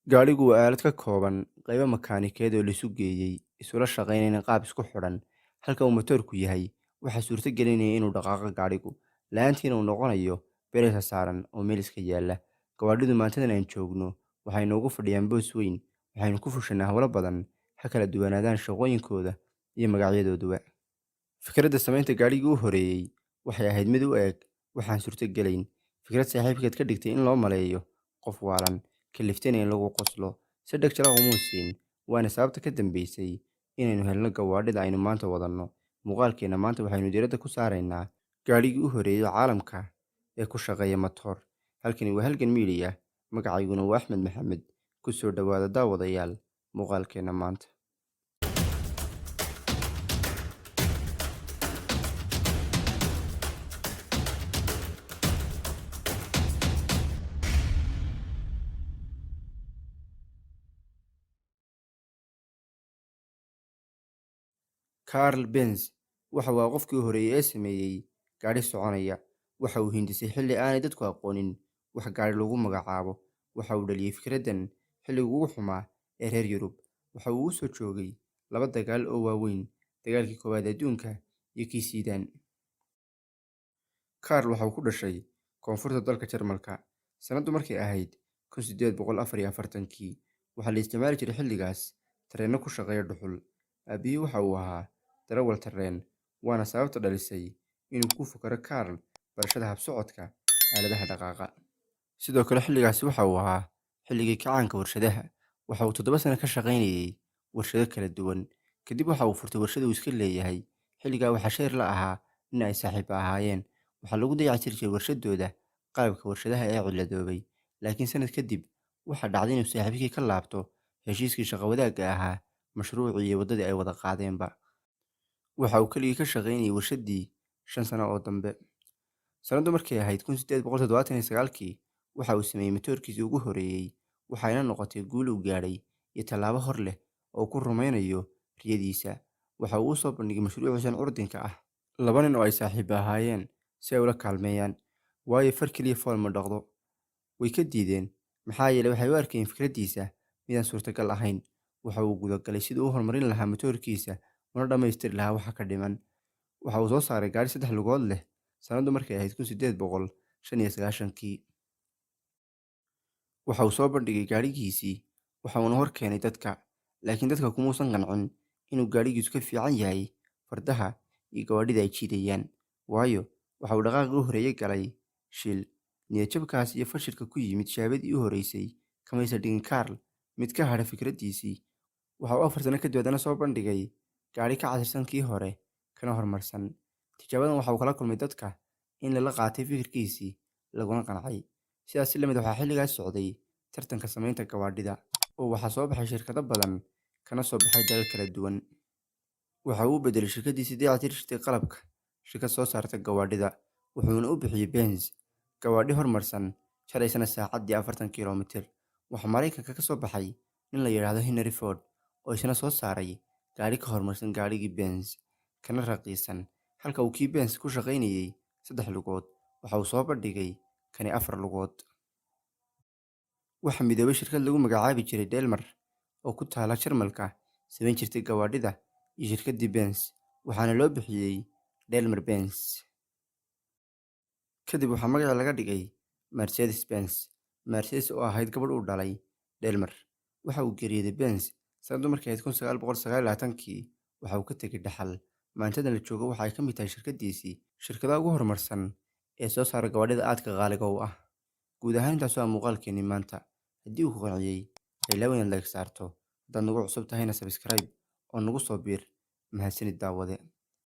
Gaadhigu waa aalad ka kooban qaybo makaanikeed oo la isu geeyey, isula shaqaynayna qaab isku xidhan. Halka uu matoorku yahay waxa suurto gelinaya inuu dhaqaaqo gaadhigu, la'aantiina uu noqonayo beerta saaran oo meel iska yaalla. Gawaadhidu maantadan aan joogno waxay noogu fadhiyaan boos weyn, waxaynu ku fushanaa hawlo badan, ha kala duwanaadaan shaqooyinkooda iyo magacyadooduba. Fikradda samaynta gaadhigii u horeeyey waxay ahayd mid u eg waxaan suurtogelayn, fikrad saaxiibkeed ka dhigtay in loo maleeyo qof waalan, kaliftayna in lagu qoslo, si dheg jara uma siin. Waana sababta ka dambeysay inaynu helno gawaadhida aynu maanta wadanno. Muuqaalkeena maanta waxaynu diiradda ku saaraynaa gaadhigii u horeeyey caalamka ee ku shaqeeya matoor. Halkani waa Halgan Media, magacayguna waa Axmed Maxamed. Ku soo dhawaada daawadayaal muuqaalkeena maanta. Carl Benz waxa uu qofkii u horeeyay ee sameeyay gaadhi soconaya. Waxa uu hindisay xilli aanay dadku aqoonin wax gaadhi lagu magacaabo. Waxa uu dhaliyay fikraddan xilligii ugu xumaa ee reer Yurub. Waxa uu u soo joogay laba dagaal oo waaweyn, dagaalkii koowaad adduunka iyo kii Siidaan. Carl waxa uu ku dhashay koonfurta dalka Jarmalka, sanadu markay ahayd 1844. Waxaa la isticmaali jiray xilligaas tareenno ku shaqeeya dhuxul. Aabihii waxa uu ahaa darawal tareen, waana sababta dhalisay inuu ku fakaro Carl barashada habsocodka aaladaha dhaqaaqa. Sidoo kale xilligaasi waxa uu ahaa xilligii kacaanka warshadaha. Waxa uu 7 sano ka shaqaynayay warshado kala duwan. Kadib waxa uu furtay warshad uu iska leeyahay. Xilligaa waxaa shayr la ahaa in ay saaxiibo ahaayeen. Waxaa lagu dayactiri jiray warshadooda qalabka warshadaha ee ciladoobay. Laakiin sanad kadib waxaa dhacday inuu saaxiibkii ka laabto heshiiskii shaqo wadaagga ahaa, mashruucii iyo waddadii ay wada qaadeenba. Waxa uu keligii ka shaqaynayay warshaddii 5 sano oo dambe. Sanadu markay ahayd 1879 waxa uu sameeyay matoorkiisii ugu horeeyay, waxayna noqotay guul uu gaadhay iyo tallaabo hor leh oo ku rumeynayo riyadiisa. Waxa uu u soo bandhigay mashruuciisan curdinka ah 2 nin oo ay saaxiibo ahaayeen si ay ula kaalmeeyaan. Waayo far keliya fool ma dhaqdo. Way ka diideen maxaa yeelay waxay u arkeen fikraddiisa midaan suurtagal ahayn. Waxa uu gudagalay sidii uu horumarin lahaa matoorkiisa una dhammaystiri lahaa waxa ka dhiman. Waxa uu soo saaray gaadhi 3 lugood leh sanadu markay ahayd 1895. Waxa uu soo bandhigay gaadhigiisii, waxa uuna hor keenay dadka, laakiin dadka kumuusan qancin inuu gaadhigiisu ka fiican yahay fardaha iyo gawaadhida ay jiidayaan. Waayo waxa uu dhaqaaqii u horeeyay galay shil. Niyad-jabkaas iyo fashilka ku yimid shahaadadii u horeysay kamaysa dhigin Carl mid ka hadha fikraddiisii. Waxa uu 4 sano kadib haddana soo bandhigay gaadhi ka casrisan kii hore, kana horumarsan. Tijaabadan waxa uu kala kulmay dadka in lala qaatay fikirkiisii, laguna qancay. Sidaas si la mid ah waxaa xilligaas socday tartanka samaynta gawaadhida, oo waxaa soo baxay shirkado badan kana soo baxay dalal kala duwan. Waxa uu u beddelay shirkaddiisii dayactiri jirtay qalabka shirkad soo saarta gawaadhida, wuxuuna u bixiyay Benz, gawaadhi horumarsan, shalaysana saacaddii 40 kiiloomitir. Waxaa Maraykanka ka soo baxay nin la yidhaahdo Henry Ford oo isna soo saaray gaadhi ka horumarsan gaadhigii Benz, kana raqiisan. Halka uu kii Benz ku shaqaynayay 3 lugood, waxa uu soo bandhigay kani 4 lugood. Waxa midoobay shirkad lagu magacaabi jiray Daimler oo ku taala Jarmalka, samayn jirtay gawaadhida iyo shirkaddii Benz, waxaana loo bixiyay Daimler Benz. Kadib waxaa magaca laga dhigay Mercedes Benz. Mercedes oo ahayd gabadh uu dhalay Daimler. Waxa uu geeriyooday Benz sanadu markay ahayd 1929. Waxa uu ka tegay dhaxal. Maantadan la joogo waxa ay ka mid tahay shirkaddiisii shirkadaha ugu horumarsan ee soo saara gawaadhida aadka qaaliga u ah. Guud ahaan intaas waa muuqaalkeenii maanta. Haddii uu ku qanciyay, ha ilaawin inaad like saarto. Haddaad nagu cusub tahayna subscribe oo nagu soo biir. Mahadsanid daawade.